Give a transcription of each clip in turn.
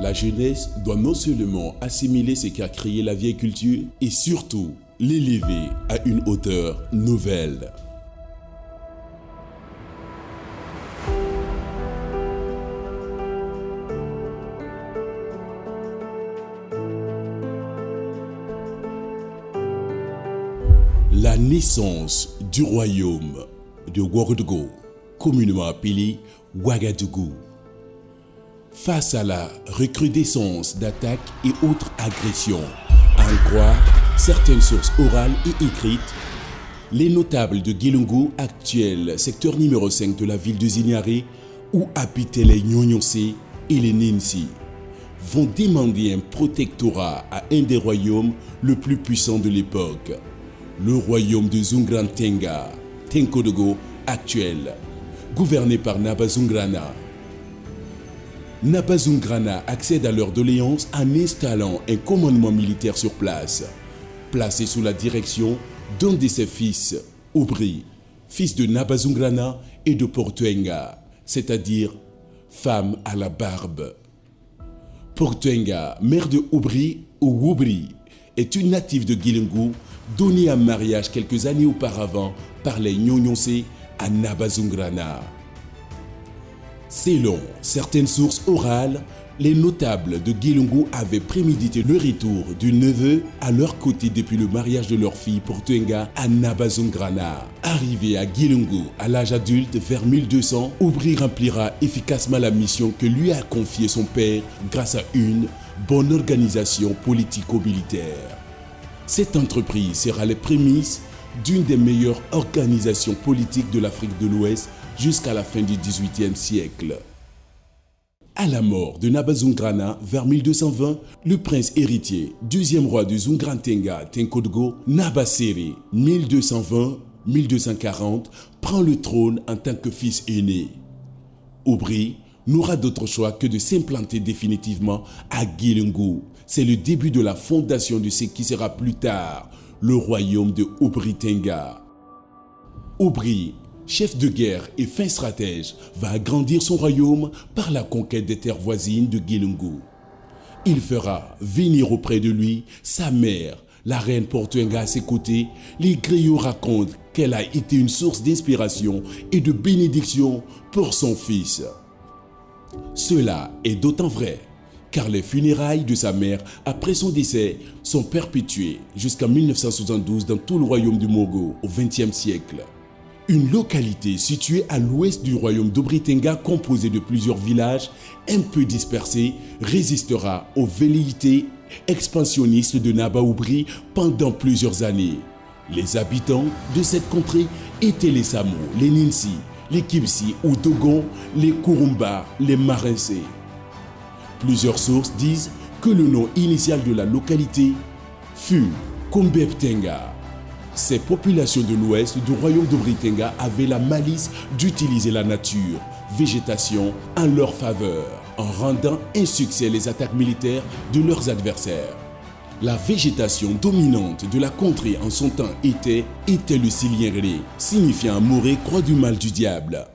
La jeunesse doit non seulement assimiler ce qui a créé la vieille culture et surtout l'élever à une hauteur nouvelle. La naissance du royaume de Ouagadougou, communément appelé Ouagadougou. Face à la recrudescence d'attaques et autres agressions, à en croire certaines sources orales et écrites, les notables de Guilungu, actuel secteur numéro 5 de la ville de Zignaré, où habitaient les Nyonyonsé et les Ninsi, vont demander un protectorat à un des royaumes le plus puissants de l'époque, le royaume de Zungrantenga, Tenkodogo actuel, gouverné par Nabazungrana. Nabazungrana accède à leur doléance en installant un commandement militaire sur place, placé sous la direction d'un de ses fils, Oubri, fils de Nabazungrana et de Portuenga, c'est-à-dire femme à la barbe. Portuenga, mère de Oubri ou Oubri, est une native de Guilungu, donnée en mariage quelques années auparavant par les Nyonyonsé à Nabazungrana. Selon certaines sources orales, les notables de Guilungu avaient prémédité le retour du neveu à leur côté depuis le mariage de leur fille Portuenga à Nabazungrana. Arrivé à Guilungu à l'âge adulte vers 1200, Oubri remplira efficacement la mission que lui a confiée son père grâce à une bonne organisation politico-militaire. Cette entreprise sera les prémices d'une des meilleures organisations politiques de l'Afrique de l'Ouest jusqu'à la fin du XVIIIe siècle. À la mort de Nabazungrana vers 1220, le prince héritier, deuxième roi de Zungrantenga Tenkodogo, Nabasere 1220-1240, prend le trône en tant que fils aîné. Oubri n'aura d'autre choix que de s'implanter définitivement à Guilungu. C'est le début de la fondation de ce qui sera plus tard le royaume de Oubri-Tenga. Oubri, chef de guerre et fin stratège, va agrandir son royaume par la conquête des terres voisines de Guilungu. Il fera venir auprès de lui sa mère, la reine Portuenga à ses côtés. Les griots racontent qu'elle a été une source d'inspiration et de bénédiction pour son fils. Cela est d'autant vrai car les funérailles de sa mère après son décès sont perpétuées jusqu'en 1972 dans tout le royaume du Mogo au XXe siècle. Une localité située à l'ouest du royaume d'Oubri-Tenga composée de plusieurs villages un peu dispersés résistera aux velléités expansionnistes de Naba Oubri pendant plusieurs années. Les habitants de cette contrée étaient les Samo, les Ninsi, les Kipsi ou Dogon, les Kurumba, les Marinsé. Plusieurs sources disent que le nom initial de la localité fut Kombeptenga. Ces populations de l'ouest du royaume d'Oubri-Tenga avaient la malice d'utiliser la nature, végétation en leur faveur, en rendant insuccès les attaques militaires de leurs adversaires. La végétation dominante de la contrée en son temps était le Silienré, signifiant Moré, croix du mal du diable.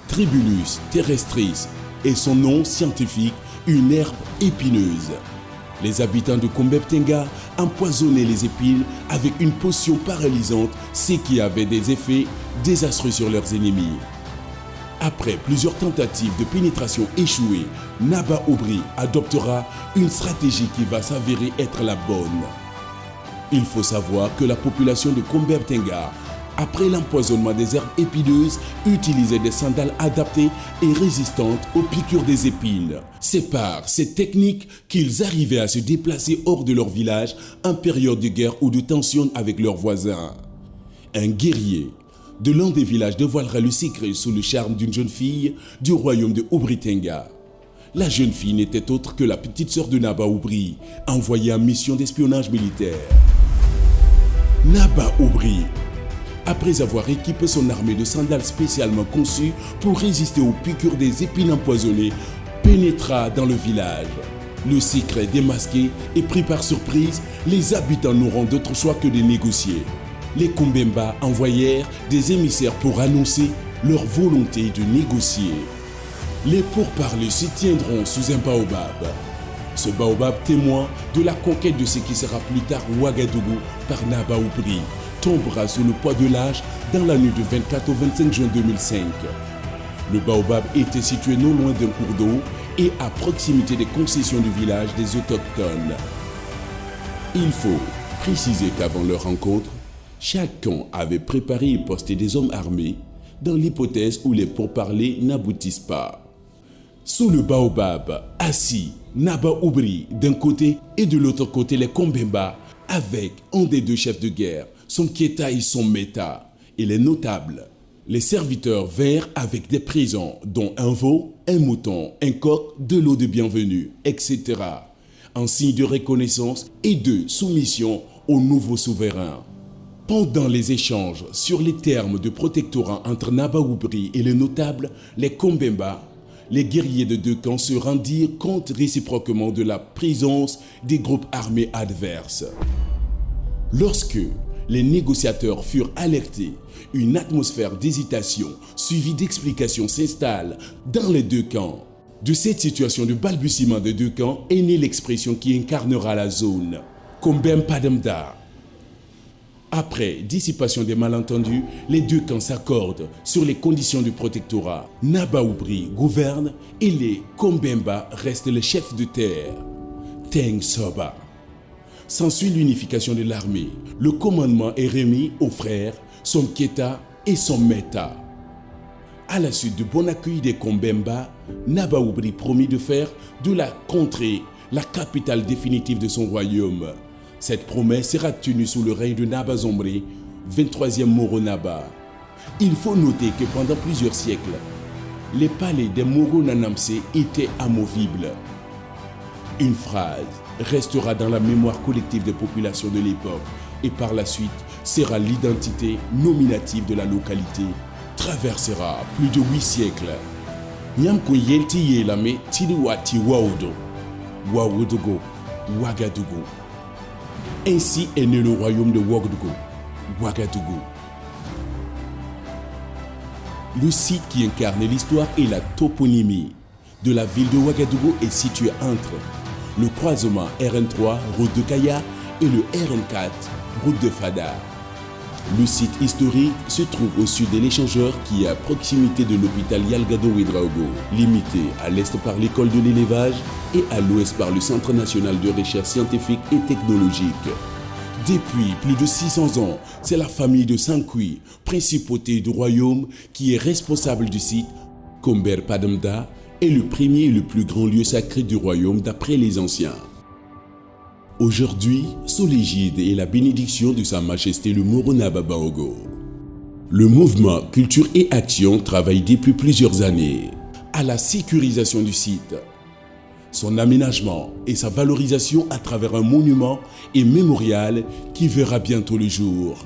Tribulus terrestris est son nom scientifique, une herbe épineuse. Les habitants de Kombeptenga empoisonnaient les épines avec une potion paralysante, ce qui avait des effets désastreux sur leurs ennemis. Après plusieurs tentatives de pénétration échouées, Naba Oubri adoptera une stratégie qui va s'avérer être la bonne. Il faut savoir que la population de Kombeptenga, après l'empoisonnement des herbes épineuses, utilisait des sandales adaptées et résistantes aux piqûres des épines. C'est par cette technique qu'ils arrivaient à se déplacer hors de leur village en période de guerre ou de tension avec leurs voisins. Un guerrier de l'un des villages dévoilera le secret sous le charme d'une jeune fille du royaume de Oubri-Tenga. La jeune fille n'était autre que la petite sœur de Naba Oubri, envoyée en mission d'espionnage militaire. Naba Oubri, après avoir équipé son armée de sandales spécialement conçues pour résister aux piqûres des épines empoisonnées, pénétra dans le village. Le secret démasqué et pris par surprise, les habitants n'auront d'autre choix que de négocier. Les Kumbemba envoyèrent des émissaires pour annoncer leur volonté de négocier. Les pourparlers se tiendront sous un baobab. Ce baobab témoin de la conquête de ce qui sera plus tard Ouagadougou par Naba Oubri tombera sous le poids de l'âge dans la nuit du 24 au 25 juin 2005. Le baobab était situé non loin d'un cours d'eau et à proximité des concessions du village des autochtones. Il faut préciser qu'avant leur rencontre, chacun avait préparé et posté des hommes armés dans l'hypothèse où les pourparlers n'aboutissent pas. Sous le baobab, assis, Naba Oubri d'un côté et de l'autre côté les Kombemba avec un des deux chefs de guerre, son Kéta et son Meta, et les notables. Les serviteurs vinrent avec des présents dont un veau, un mouton, un coq, de l'eau de bienvenue, etc. en signe de reconnaissance et de soumission au nouveau souverain. Pendant les échanges sur les termes de protectorat entre Naba Oubri et les notables, les Kombemba, les guerriers de deux camps se rendirent compte réciproquement de la présence des groupes armés adverses. Lorsque les négociateurs furent alertés, une atmosphère d'hésitation suivie d'explications s'installe dans les deux camps. De cette situation de balbutiement des deux camps est née l'expression qui incarnera la zone, Kombem Padamda. Après dissipation des malentendus, les deux camps s'accordent sur les conditions du protectorat. Naba Oubri gouverne et les Kombemba restent les chefs de terre. Teng Soba. S'ensuit l'unification de l'armée. Le commandement est remis aux frères, son Kéta et son Meta. À la suite du bon accueil des Kombemba, Naba Oubri promit de faire de la contrée la capitale définitive de son royaume. Cette promesse sera tenue sous le règne de Naba Zombré, 23e Moro Naba. Il faut noter que pendant plusieurs siècles, les palais des Moro Nanamse étaient amovibles. Une phrase restera dans la mémoire collective des populations de l'époque et par la suite sera l'identité nominative de la localité. Traversera plus de 8 siècles. Nyamko Yelti Yelame Tiliwati Waudo, Waudogo, Ouagadougou. Ainsi est né le royaume de Ouagadougou, Ouagadougou. Le site qui incarne l'histoire et la toponymie de la ville de Ouagadougou est situé entre le croisement RN3, route de Kaya, et le RN4, route de Fada. Le site historique se trouve au sud de l'échangeur qui est à proximité de l'hôpital Yalgado Ouedraogo, limité à l'est par l'école de l'élevage et à l'ouest par le Centre national de recherche scientifique et technologique. Depuis plus de 600 ans, c'est la famille de Sankui, principauté du royaume, qui est responsable du site. Komber Padamda est le premier et le plus grand lieu sacré du royaume d'après les anciens. Aujourd'hui, sous l'égide et la bénédiction de Sa Majesté le Moro Naba Baogo, le mouvement Culture et Action travaille depuis plusieurs années à la sécurisation du site, son aménagement et sa valorisation à travers un monument et mémorial qui verra bientôt le jour.